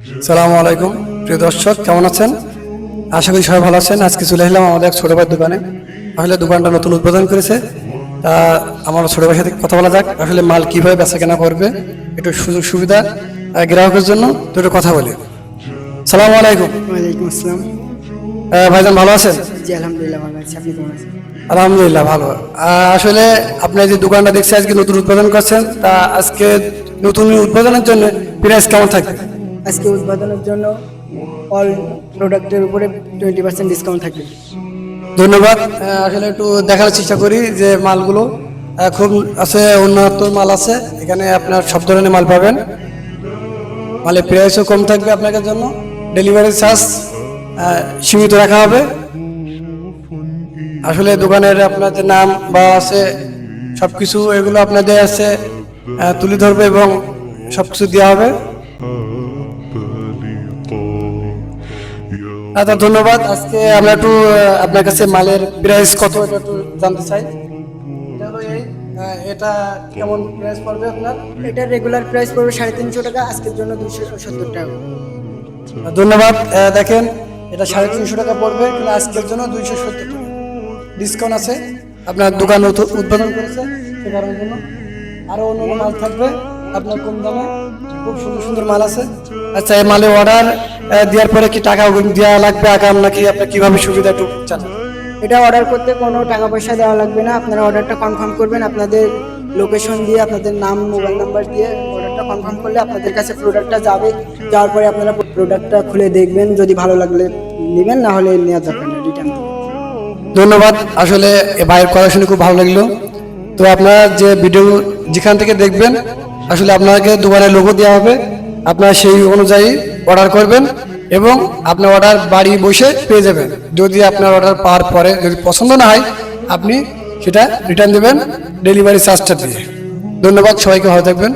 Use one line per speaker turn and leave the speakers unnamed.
সালামু আলাইকুম প্রিয় দর্শক, কেমন আছেন? আশা করি সবাই ভালো আছেন। আজকে চলে এলাম আমাদের এক ছোট ভাইয়ের দোকানে। আসলে দোকানটা নতুন উদ্বোধন করেছে। তা আমার ছোট ভাইয়ের সাথে কথা বলা যাক, আসলে মাল কীভাবে বেচা কেনা করবে, একটু সুযোগ সুবিধা গ্রাহকের জন্য তো একটু কথা বলি। সালামু আলাইকুম।
ওয়ালাইকুম আসসালাম।
ভাইজান ভালো আছেন?
জি আলহামদুলিল্লাহ ভালো আছি। আপনি কেমন আছেন?
আলহামদুলিল্লাহ ভালো। আসলে আপনি যে দোকানটা দেখছি আজকে নতুন উদ্বোধন করছেন, তা আজকে নতুন উদ্বোধনের জন্য প্রাইস কেমন থাকবে?
আজকে উদ্বোধনের জন্য অল প্রোডাক্টের উপরে 20% ডিসকাউন্ট থাকবে।
ধন্যবাদ। আসলে একটু দেখার চেষ্টা করি যে মালগুলো খুব আছে, উন্নত মাল আছে এখানে, আপনার সব ধরনের মাল পাবেন। মালের প্রাইসও কম থাকবে আপনাদের জন্য। ডেলিভারি চার্জ সীমিত রাখা হবে। আসলে দোকানের আপনাদের নাম বা আছে সব কিছু এগুলো আপনাদের আছে তুলে ধরবে এবং সব কিছু দেওয়া হবে। আচ্ছা ধন্যবাদ। আজকে আমরা একটু আপনার কাছে মালের প্রাইস কত এটা একটু জানতে চাই। এটা হলো এটা কেমন প্রাইস পড়বে আপনার?
এটার রেগুলার প্রাইস পড়বে 350 টাকা, আজকের জন্য 270 টাকা।
ধন্যবাদ। দেখেন এটা 350 টাকা পড়বে, কিন্তু আজকের জন্য 270 টাকা ডিসকাউন্ট আছে। আপনার দোকান উদ্বোধন করেছে সে কারণের জন্য আরও অন্য মাল থাকবে আপনার কম দামে। খুব সুন্দর সুন্দর মাল আছে। আচ্ছা, এই মালে অর্ডার দেওয়ার পরে কি টাকা দেওয়া লাগবে আগাম, নাকি আপনার কীভাবে সুবিধা একটু জানান?
এটা অর্ডার করতে কোনো টাকা পয়সা দেওয়া লাগবে না। আপনারা অর্ডারটা কনফার্ম করবেন, আপনাদের লোকেশন দিয়ে, আপনাদের নাম মোবাইল নাম্বার দিয়ে অর্ডারটা কনফার্ম করলে আপনাদের কাছে প্রোডাক্টটা যাবে। যাওয়ার পরে আপনারা প্রোডাক্টটা খুলে দেখবেন, যদি ভালো লাগলে নেবেন, না হলে নেওয়া যাবে না, রিটার্ন দেবেন।
ধন্যবাদ। আসলে ভাইয়ের কথা শুনে খুব ভালো লাগলো। তো আপনারা যে ভিডিও যেখান থেকে দেখবেন, আসলে আপনাকে দোকানের লোগো দেওয়া হবে, আপনারা সেই অনুযায়ী অর্ডার করবেন এবং আপনার অর্ডার বাড়ি বসে পেয়ে যাবেন। যদি আপনার অর্ডার পাওয়ার পরে যদি পছন্দ না হয়, আপনি সেটা রিটার্ন দেবেন ডেলিভারি চার্জটা দিয়ে। ধন্যবাদ, সবাইকে ভালো থাকবেন।